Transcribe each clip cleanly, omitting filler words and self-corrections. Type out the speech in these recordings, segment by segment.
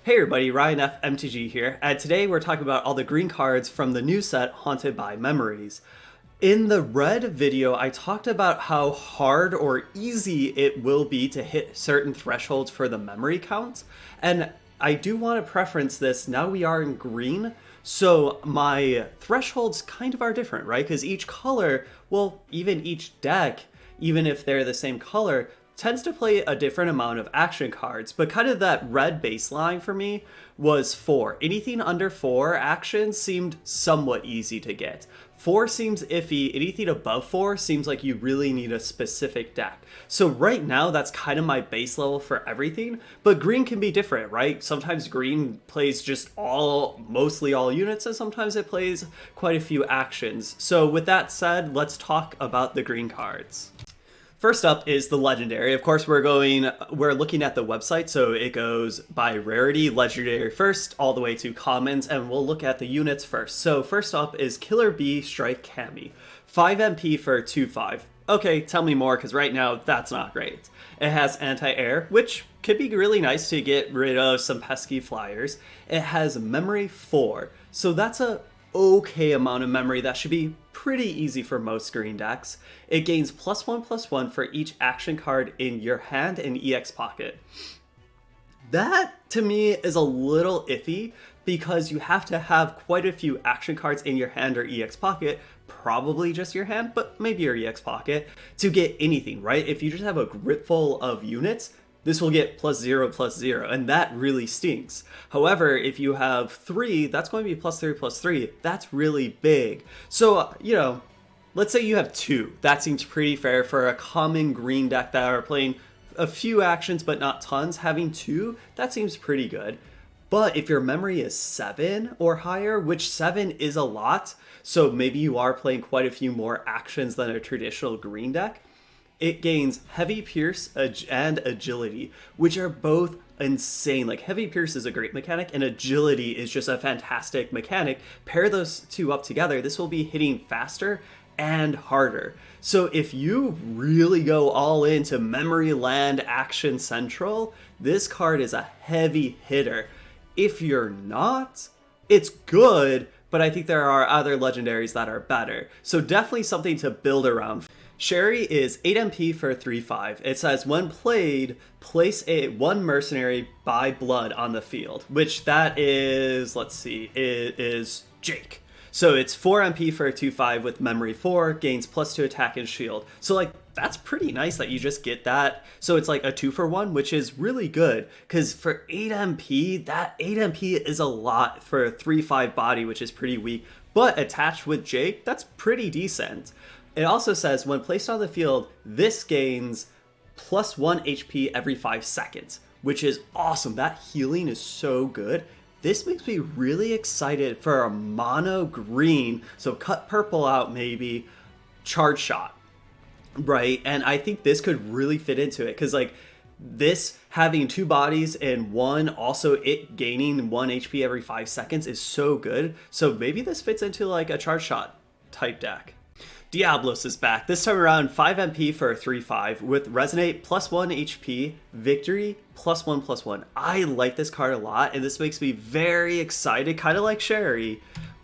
Hey everybody, Ryan F. MTG here, and today we're talking about all the green cards from the new set Haunted by Memories. In the red video, I talked about how hard or easy it will be to hit certain thresholds for the memory count, and I do want to preference this, now we are in green, so my thresholds kind of are different, right? Because each color, well, even each deck, even if they're the same color, tends to play a different amount of action cards, but kind of that red baseline for me was 4. Anything under 4 actions seemed somewhat easy to get. 4 seems iffy, anything above 4 seems like you really need a specific deck. So right now that's kind of my base level for everything, but green can be different, right? Sometimes green plays just mostly all units, and sometimes it plays quite a few actions. So with that said, let's talk about the green cards. First up is the legendary. Of course, we're looking at the website, so it goes by rarity, legendary first, all the way to commons, and we'll look at the units first. So first up is Killer Bee Strike Cammy. 5 MP for 2/5. Okay, tell me more, because right now that's not great. It has anti-air, which could be really nice to get rid of some pesky flyers. It has memory 4, so that's a okay amount of memory that should be pretty easy for most green decks. It gains +1/+1 for each action card in your hand and EX pocket. That to me is a little iffy because you have to have quite a few action cards in your hand or EX pocket, probably just your hand, but maybe your EX pocket, to get anything, right? If you just have a grip full of units, this will get +0/+0, and that really stinks. However, if you have 3, that's going to be +3/+3. That's really big. So, let's say you have 2. That seems pretty fair for a common green deck that are playing a few actions but not tons. Having 2, that seems pretty good. But if your memory is 7 or higher, which 7 is a lot, so maybe you are playing quite a few more actions than a traditional green deck, it gains Heavy Pierce and Agility, which are both insane. Like, Heavy Pierce is a great mechanic, and Agility is just a fantastic mechanic. Pair those two up together, this will be hitting faster and harder. So if you really go all into Memory Land Action Central, this card is a heavy hitter. If you're not, it's good, but I think there are other legendaries that are better. So definitely something to build around. Sherry is 8 MP for 3/5. It says, when played, place one mercenary by blood on the field, which that is, let's see, it is Jake. So it's 4 MP for 2/5 with memory 4, gains +2 attack and shield. So that's pretty nice that you just get that. So it's like a 2-for-1, which is really good, because for 8 MP, that 8 MP is a lot for a 3/5 body, which is pretty weak. But attached with Jake, that's pretty decent. It also says, when placed on the field, this gains +1 HP every 5 seconds, which is awesome. That healing is so good. This makes me really excited for a mono green, so cut purple out maybe, charge shot, right? And I think this could really fit into it, because this having 2 bodies and one, also it gaining 1 HP every 5 seconds is so good. So maybe this fits into a charge shot type deck. Diablos is back, this time around 5 MP for 3/5 with Resonate +1 HP, Victory +1/+1. I like this card a lot, and this makes me very excited, kind of like Sherry,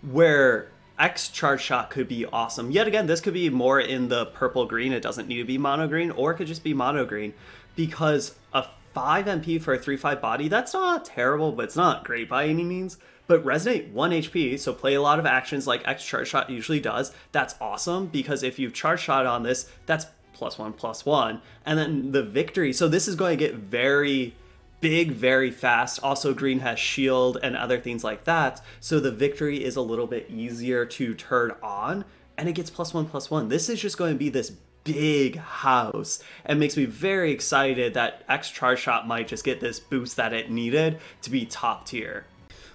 where X Charge Shot could be awesome. Yet again, this could be more in the purple green, it doesn't need to be mono green, or it could just be mono green, because a 5 MP for a 3/5 body, that's not terrible, but it's not great by any means. But Resonate 1 HP, so play a lot of actions like X Charge Shot usually does. That's awesome, because if you've Charge Shot on this, that's +1/+1. And then the Victory, so this is going to get very big, very fast. Also, green has shield and other things like that, so the Victory is a little bit easier to turn on, and it gets +1/+1. This is just going to be this big house, and makes me very excited that X Charge Shot might just get this boost that it needed to be top tier.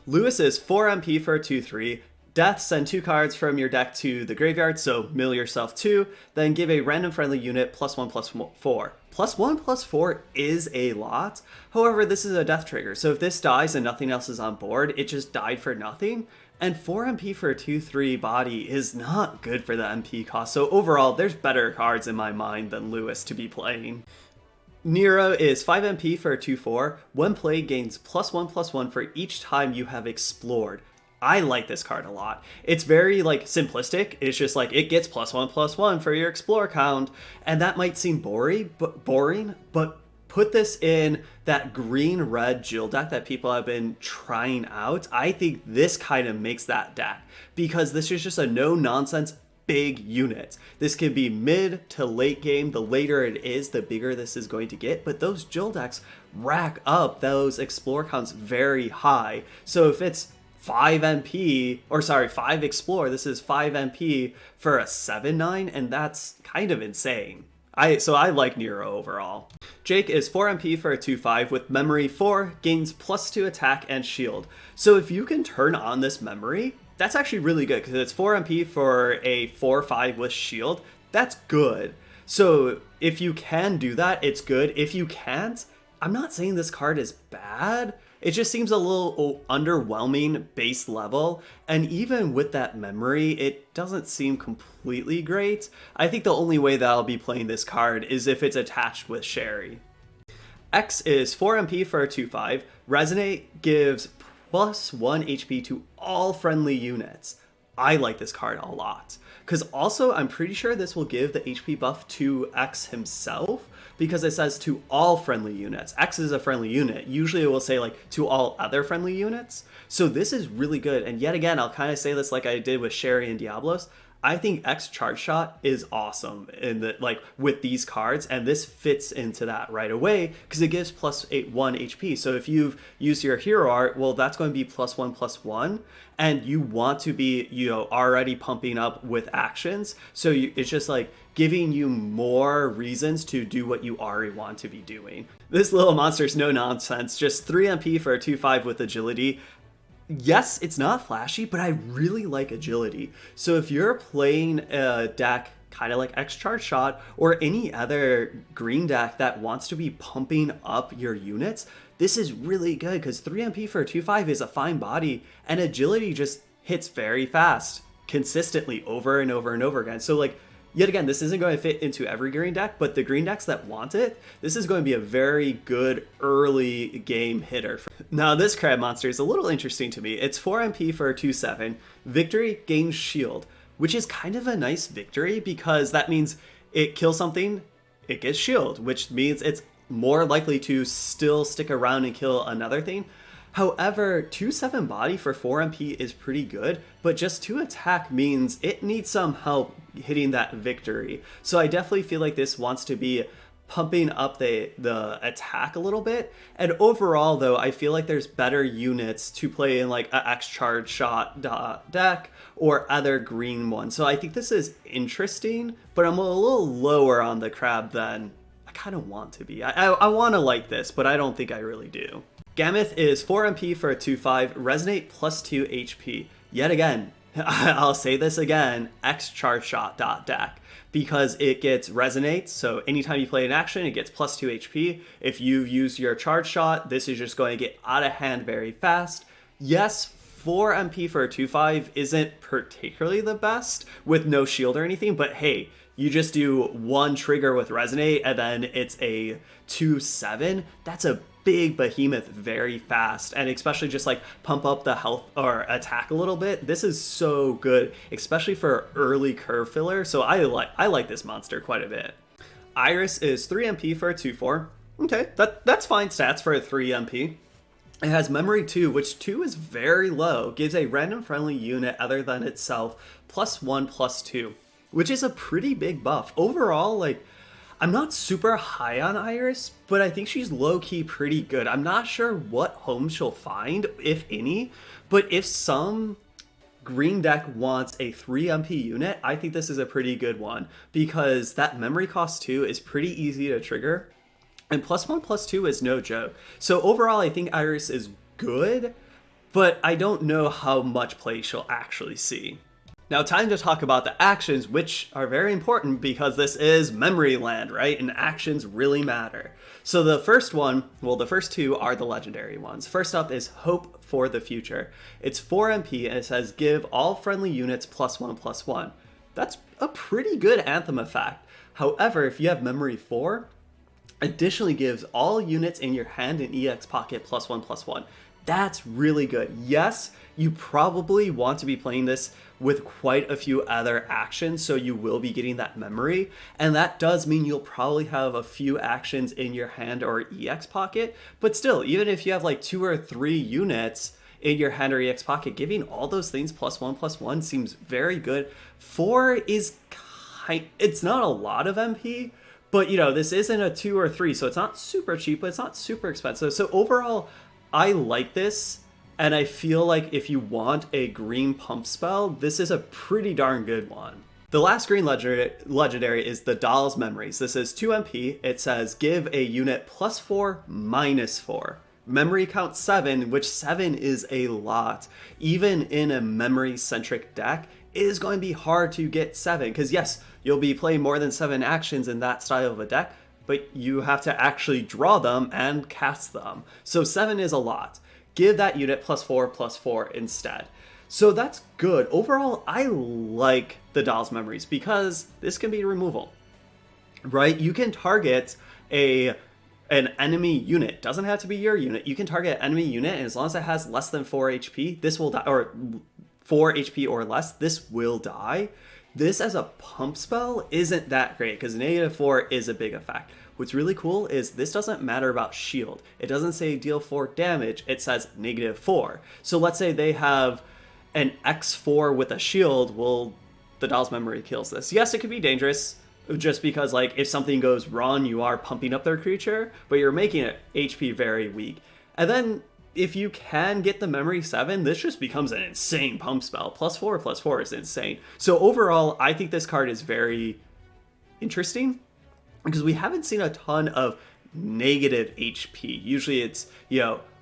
Lewis is 4 MP for 2/3. Death, send 2 cards from your deck to the graveyard, so mill yourself 2, then give a random friendly unit +1/+4. +1/+4 is a lot, however this is a death trigger, so if this dies and nothing else is on board, it just died for nothing, and 4 MP for a 2/3 body is not good for the MP cost, so overall there's better cards in my mind than Lewis to be playing. Nero is 5 MP for a 2/4. When played, gains +1/+1 for each time you have explored. I like this card a lot. It's very like simplistic. It's just like it gets +1/+1 for your explore count, and that might seem boring, but put this in that green-red Jill deck that people have been trying out. I think this kind of makes that deck because this is just a no-nonsense big unit. This can be mid to late game. The later it is, the bigger this is going to get, but those Jill decks rack up those explore counts very high. So if it's 5 MP, or sorry, 5 explore, this is 5 MP for a 7/9, and that's kind of insane. So I like Nero overall. Jake is 4 MP for a 2/5 with memory 4, gains +2 attack and shield. So if you can turn on this memory, that's actually really good because it's 4 MP for a 4/5 with shield. That's good. So if you can do that, it's good. If you can't, I'm not saying this card is bad. It just seems a little underwhelming base level. And even with that memory, it doesn't seem completely great. I think the only way that I'll be playing this card is if it's attached with Sherry. X is 4 MP for a 2/5. Resonate gives +1 HP to all friendly units. I like this card a lot. Because also, I'm pretty sure this will give the HP buff to X himself, because it says to all friendly units. X is a friendly unit. Usually it will say like to all other friendly units. So this is really good. And yet again, I'll kind of say this like I did with Sherry and Diablos. I think X Charge Shot is awesome in the like with these cards, and this fits into that right away because it gives +1 HP. So if you've used your hero art, well, that's going to be +1/+1, and you want to be already pumping up with actions. So it's just like giving you more reasons to do what you already want to be doing. This little monster's no nonsense, just 3 MP for a 2/5 with agility. Yes, it's not flashy, but I really like agility. So if you're playing a deck kind of like X Charge Shot or any other green deck that wants to be pumping up your units, this is really good because 3 MP for a 2/5 is a fine body, and agility just hits very fast consistently over and over and over again. So like, yet again, this isn't going to fit into every green deck, but the green decks that want it, this is going to be a very good early game hitter. Now, this crab monster is a little interesting to me. It's 4 MP for a 2/7. Victory gains shield, which is kind of a nice victory because that means it kills something, it gets shield, which means it's more likely to still stick around and kill another thing. However, 2/7 body for 4 MP is pretty good, but just 2 attack means it needs some help hitting that victory. So I definitely feel like this wants to be pumping up the attack a little bit. And overall, though, I feel like there's better units to play in like a X Charge Shot deck or other green ones. So I think this is interesting, but I'm a little lower on the crab than I kind of want to be. I want to like this, but I don't think I really do. Gammoth is 4 MP for a 2/5, Resonate +2 HP. Yet again, I'll say this again, X Charge Shot deck, because it gets Resonate, so anytime you play an action, it gets +2 HP. If you've used your Charge Shot, this is just going to get out of hand very fast. Yes, 4 MP for a 2/5 isn't particularly the best with no shield or anything, but hey, you just do one trigger with Resonate and then it's a 2/7. That's a big behemoth very fast, and especially just like pump up the health or attack a little bit. This is so good, especially for early curve filler. So I like this monster quite a bit. Iris is 3 MP for a 2/4. Okay, that's fine stats for a 3 MP. It has memory 2, which 2 is very low, gives a random friendly unit other than itself +1/+2, which is a pretty big buff. Overall, like, I'm not super high on Iris, but I think she's low-key pretty good. I'm not sure what home she'll find, if any, but if some green deck wants a 3 MP unit, I think this is a pretty good one, because that memory cost 2 is pretty easy to trigger, and +1/+2 is no joke. So overall, I think Iris is good, but I don't know how much play she'll actually see. Now, time to talk about the actions, which are very important because this is memory land, right? And actions really matter. So the first one, well, the first 2 are the legendary ones. First up is Hope for the Future. It's 4 MP and it says give all friendly units +1/+1. That's a pretty good Anthem effect. However, if you have memory 4, Additionally gives all units in your hand and EX pocket +1/+1. That's really good. Yes, you probably want to be playing this with quite a few other actions, so you will be getting that memory, and that does mean you'll probably have a few actions in your hand or EX pocket, but still, even if you have like 2 or 3 units in your hand or EX pocket, giving all those things +1/+1 seems very good. 4 is it's not a lot of MP, but this isn't a 2 or 3, so it's not super cheap, but it's not super expensive. So overall, I like this, and I feel like if you want a green pump spell, this is a pretty darn good one. The last green legendary is the Doll's Memories. This is 2 MP. It says give a unit +4, -4. Memory count 7, which 7 is a lot. Even in a memory-centric deck, it is going to be hard to get 7, because yes, you'll be playing more than 7 actions in that style of a deck, but you have to actually draw them and cast them. So 7 is a lot. Give that unit +4/+4 instead. So that's good. Overall, I like the Doll's Memories because this can be removal, right? You can target an enemy unit. Doesn't have to be your unit. You can target an enemy unit, and as long as it has less than 4 HP, this will die, or 4 HP or less, this will die. This as a pump spell isn't that great because -4 is a big effect. What's really cool is this doesn't matter about shield. It doesn't say deal 4 damage, it says -4. So let's say they have an X4 with a shield, well, the Doll's Memory kills this. Yes, it could be dangerous, just because like if something goes wrong, you are pumping up their creature, but you're making it HP very weak. And then if you can get the Memory 7, this just becomes an insane pump spell. +4/+4 is insane. So overall, I think this card is very interesting because we haven't seen a ton of negative HP. Usually it's,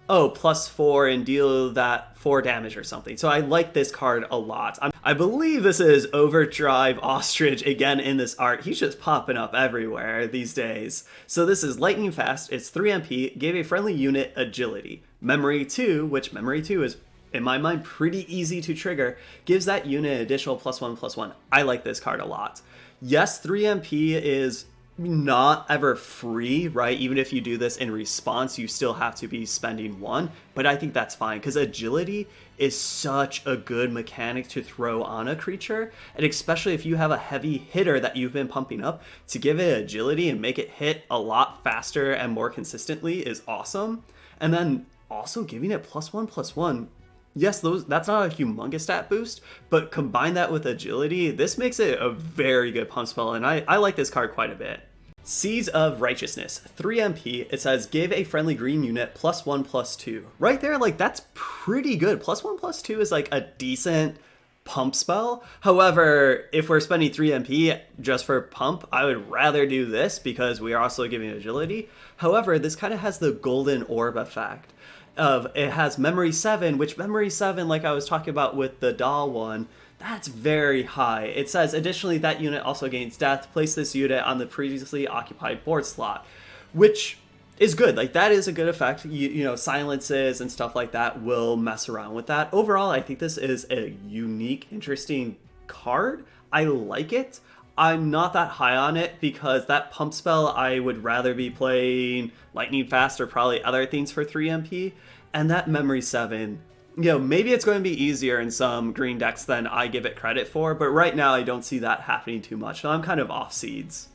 oh, +4 and deal that 4 damage or something. So I like this card a lot. I believe this is Overdrive Ostrich again in this art. He's just popping up everywhere these days. So this is lightning fast. It's 3 MP, gave a friendly unit agility. Memory 2, which Memory 2 is, in my mind, pretty easy to trigger, gives that unit additional +1/+1. I like this card a lot. Yes, 3 MP is not ever free, right? Even if you do this in response, you still have to be spending 1, but I think that's fine because agility is such a good mechanic to throw on a creature, and especially if you have a heavy hitter that you've been pumping up, to give it agility and make it hit a lot faster and more consistently is awesome. And then also giving it +1/+1. Yes, that's not a humongous stat boost, but combine that with agility, this makes it a very good pump spell, and I like this card quite a bit. Seeds of Righteousness, 3 MP, it says give a friendly green unit +1/+2. Right there, like that's pretty good. +1/+2 is like a decent pump spell. However, if we're spending 3 MP just for pump, I would rather do this because we are also giving agility. However, this kind of has the golden orb effect. It has Memory 7, which Memory 7, like I was talking about with the doll one, that's very high. It says, additionally, that unit also gains death. Place this unit on the previously occupied board slot, which is good. Like, that is a good effect. Silences and stuff like that will mess around with that. Overall, I think this is a unique, interesting card. I like it. I'm not that high on it because that pump spell, I would rather be playing Lightning Fast or probably other things for 3 MP. And that Memory 7, maybe it's going to be easier in some green decks than I give it credit for, but right now I don't see that happening too much, so I'm kind of off seeds.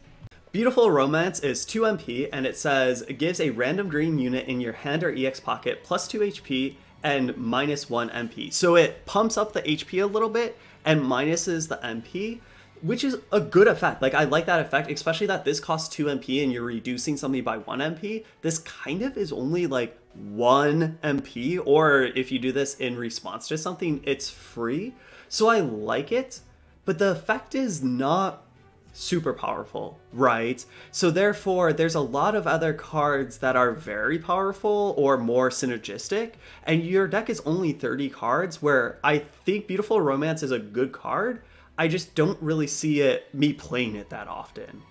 Beautiful Romance is 2 MP, and it says, gives a random green unit in your hand or EX pocket +2 HP and -1 MP. So it pumps up the HP a little bit and minuses the MP, which is a good effect. Like, I like that effect, especially that this costs 2 MP and you're reducing something by 1 MP. This kind of is only like 1 MP, or if you do this in response to something, it's free. So I like it, but the effect is not super powerful, right? So therefore, there's a lot of other cards that are very powerful or more synergistic, and your deck is only 30 cards, where I think Beautiful Romance is a good card. I just don't really see me playing it that often.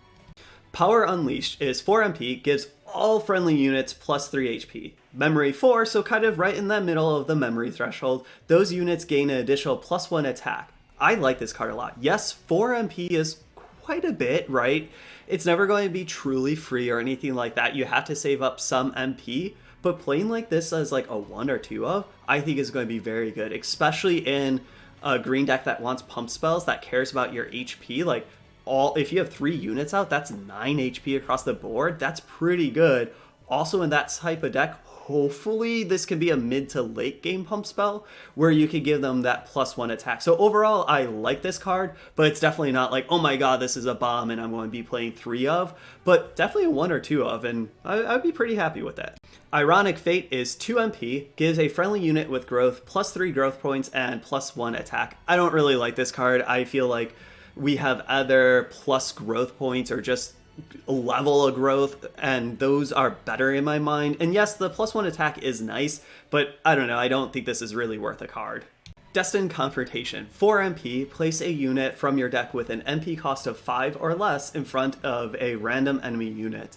Power Unleashed is 4 MP, gives all friendly units +3 HP. Memory 4, so kind of right in the middle of the memory threshold, those units gain an additional +1 attack. I like this card a lot. Yes, 4 MP is quite a bit, right? It's never going to be truly free or anything like that. You have to save up some MP, but playing like this as like a 1 or 2 of, I think is going to be very good, especially in a green deck that wants pump spells, that cares about your HP. Like, if you have 3 units out, that's 9 HP across the board. That's pretty good. Also in that type of deck, hopefully this can be a mid to late game pump spell where you could give them that +1 attack. So overall, I like this card, but it's definitely not like, oh my god, this is a bomb and I'm going to be playing 3 of, but definitely a 1 or 2 of, and I'd be pretty happy with that. Ironic Fate is 2 MP, gives a friendly unit with growth +3 growth points and +1 attack. I don't really like this card. I feel like we have other plus growth points or just a level of growth, and those are better in my mind. And yes, the +1 attack is nice, but I don't know, I don't think this is really worth a card. Destined Confrontation, 4 MP, place a unit from your deck with an MP cost of 5 or less in front of a random enemy unit.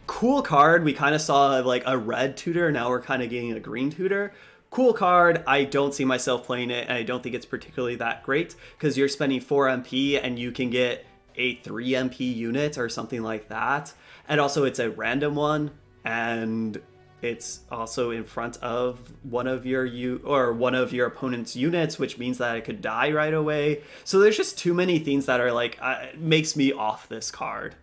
Cool card. We kind of saw like a red tutor, now we're kind of getting a green tutor. Cool card. I don't see myself playing it, and I don't think it's particularly that great because you're spending 4 MP and you can get a 3 MP unit or something like that. And also it's a random one, and it's also in front of one of your opponent's units, which means that it could die right away. So there's just too many things that are like makes me off this card.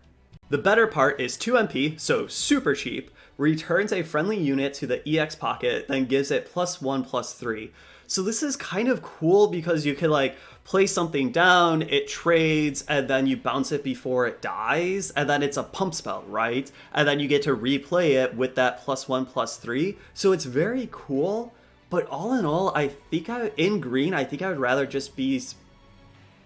The better part is 2 MP, so super cheap, returns a friendly unit to the EX pocket, then gives it +1/+3. So this is kind of cool because you could like place something down, it trades, and then you bounce it before it dies, and then it's a pump spell, right? And then you get to replay it with that +1/+3. So it's very cool, but all in all, I think in green, I think I would rather just be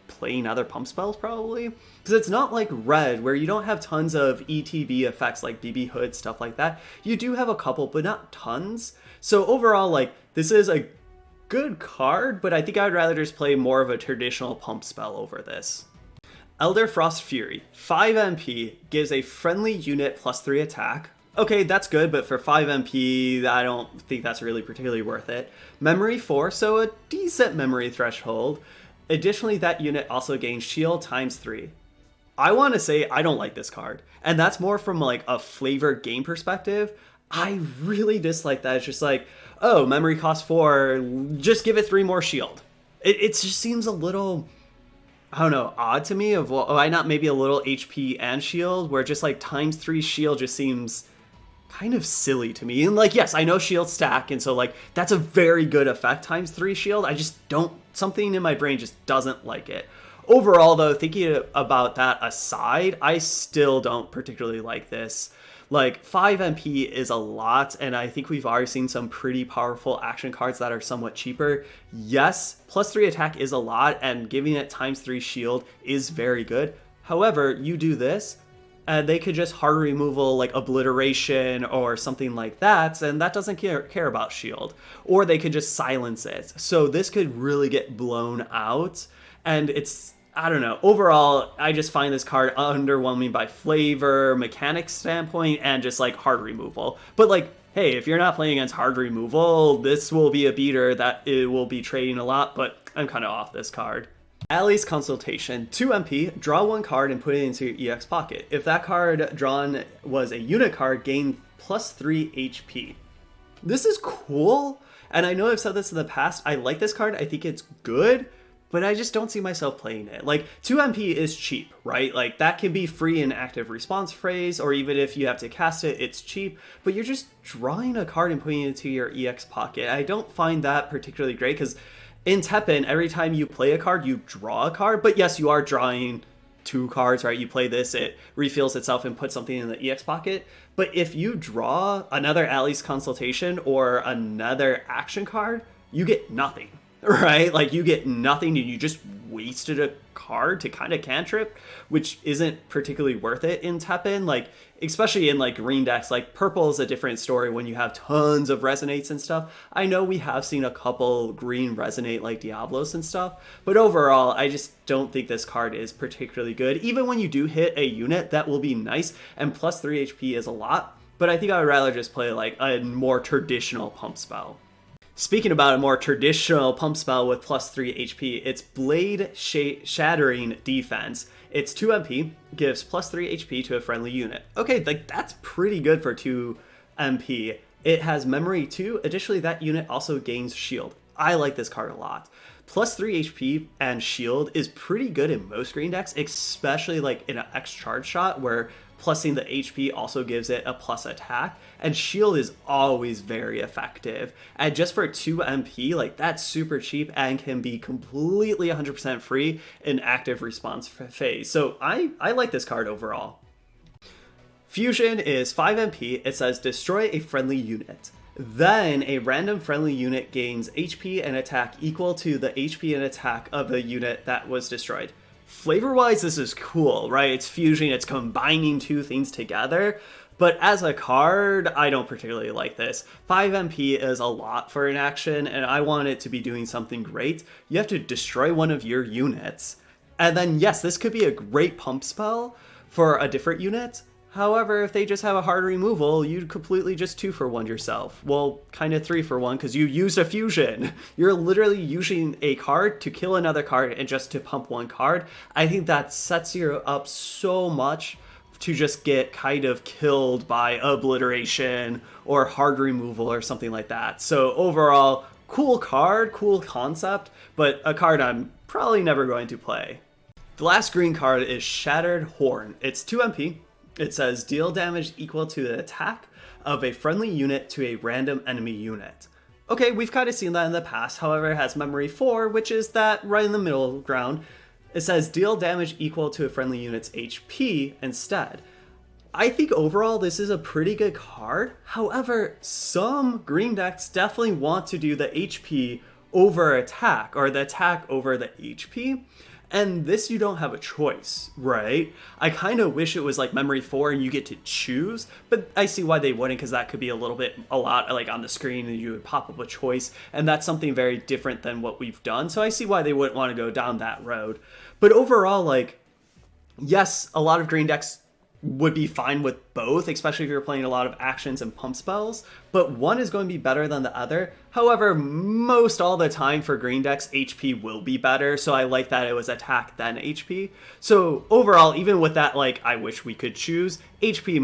playing other pump spells probably, because it's not like red where you don't have tons of ETB effects like BB Hood, stuff like that. You do have a couple, but not tons. So overall, like, this is a good card, but I think I'd rather just play more of a traditional pump spell over this. Elderfrost Fury, 5 MP, gives a friendly unit +3 attack. Okay, that's good, but for 5 MP, I don't think that's really particularly worth it. Memory 4, so a decent memory threshold. Additionally, that unit also gains shield ×3. I want to say I don't like this card, and that's more from like a flavor game perspective. I really dislike that. It's just like, oh, memory cost 4, just give it 3 more shield. It just seems a little, I don't know, odd to me of why not maybe a little HP and shield, where just like ×3 shield just seems kind of silly to me. And like, yes, I know shield stack, and so like that's a very good effect, ×3 shield. I just don't, something in my brain just doesn't like it. Overall though, thinking about that aside, I still don't particularly like this. Like 5 MP is a lot, and I think we've already seen some pretty powerful action cards that are somewhat cheaper. Yes, +3 attack is a lot, and giving it ×3 shield is very good. However, you do this, and they could just hard removal like obliteration or something like that, and that doesn't care about shield. Or they could just silence it. So this could really get blown out, and it's, I don't know. Overall, I just find this card underwhelming by flavor, mechanics standpoint, and just like hard removal. But like, hey, if you're not playing against hard removal, this will be a beater that it will be trading a lot, but I'm kind of off this card. Alley's Consultation, 2 MP, draw 1 card and put it into your EX pocket. If that card drawn was a unit card, gain +3 HP. This is cool, and I know I've said this in the past. I like this card, I think it's good, but I just don't see myself playing it. Like, 2 MP is cheap, right? Like, that can be free in active response phrase, or even if you have to cast it, it's cheap, but you're just drawing a card and putting it into your EX pocket. I don't find that particularly great, because in Teppen, every time you play a card, you draw a card, but yes, you are drawing 2 cards, right? You play this, it refills itself and puts something in the EX pocket. But if you draw another Alley's Consultation or another action card, you get nothing, right? Like, you get nothing and you just wasted a card to kind of cantrip, which isn't particularly worth it in Teppen. Like, especially in like green decks, like purple is a different story when you have tons of resonates and stuff. I know we have seen a couple green resonate like Diablos and stuff, but overall, I just don't think this card is particularly good. Even when you do hit a unit, that will be nice, and +3 HP is a lot, but I think I would rather just play like a more traditional pump spell. Speaking about a more traditional pump spell with +3 HP, it's Blade Shattering Defense. It's 2 MP, gives plus 3 HP to a friendly unit. Okay, like that's pretty good for 2 MP. It has memory too. Additionally, that unit also gains shield. I like this card a lot. Plus 3 HP and shield is pretty good in most green decks, especially like in an X charge shot where plussing the HP also gives it a plus attack, and shield is always very effective. And just for 2 MP, like that's super cheap and can be completely 100% free in active response phase. So I like this card overall. Fusion is 5 MP. It says destroy a friendly unit. Then a random friendly unit gains HP and attack equal to the HP and attack of the unit that was destroyed. Flavor-wise, this is cool, right? It's fusion, it's combining 2 things together. But as a card, I don't particularly like this. 5 MP is a lot for an action, and I want it to be doing something great. You have to destroy one of your units. And then, yes, this could be a great pump spell for a different unit. However, if they just have a hard removal, you completely just 2-for-1 yourself. Well, kind of 3-for-1 because you used a fusion. You're literally using a card to kill another card and just to pump 1 card. I think that sets you up so much to just get kind of killed by obliteration or hard removal or something like that. So overall, cool card, cool concept, but a card I'm probably never going to play. The last green card is Shattered Horn. It's 2 MP. It says deal damage equal to the attack of a friendly unit to a random enemy unit. Okay, we've kind of seen that in the past, however it has memory 4, which is that right in the middle ground. It says deal damage equal to a friendly unit's HP instead. I think overall this is a pretty good card, however some green decks definitely want to do the HP over attack, or the attack over the HP. And this you don't have a choice, right? I kind of wish it was like memory 4 and you get to choose, but I see why they wouldn't, because that could be a lot like on the screen and you would pop up a choice, and that's something very different than what we've done. So I see why they wouldn't want to go down that road. But overall, like, yes, a lot of green decks would be fine with both, especially if you're playing a lot of actions and pump spells, but one is going to be better than the other. However, most all the time for green decks, HP will be better, so I like that it was attack then HP. So overall, even with that, like, I wish we could choose, HP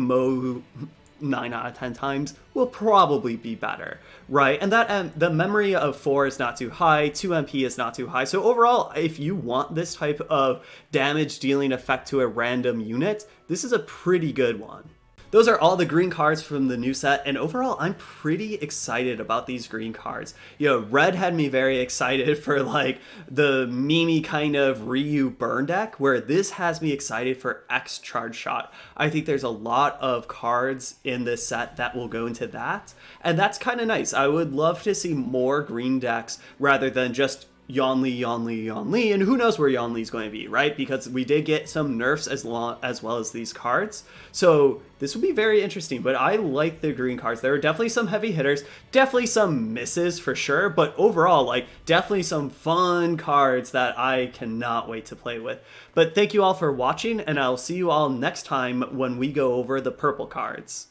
9 out of 10 times will probably be better, right? And that the memory of 4 is not too high, 2 MP is not too high. So overall, if you want this type of damage dealing effect to a random unit, this is a pretty good one. Those are all the green cards from the new set, and overall, I'm pretty excited about these green cards. You know, red had me very excited for like the meme kind of Ryu burn deck, where this has me excited for X charge shot. I think there's a lot of cards in this set that will go into that, and that's kind of nice. I would love to see more green decks rather than just Yonli, Yonli, Yonli, and who knows where Yonli's going to be, right? Because we did get some nerfs as well as these cards. So this would be very interesting, but I like the green cards. There are definitely some heavy hitters, definitely some misses for sure, but overall, like, definitely some fun cards that I cannot wait to play with. But thank you all for watching, and I'll see you all next time when we go over the purple cards.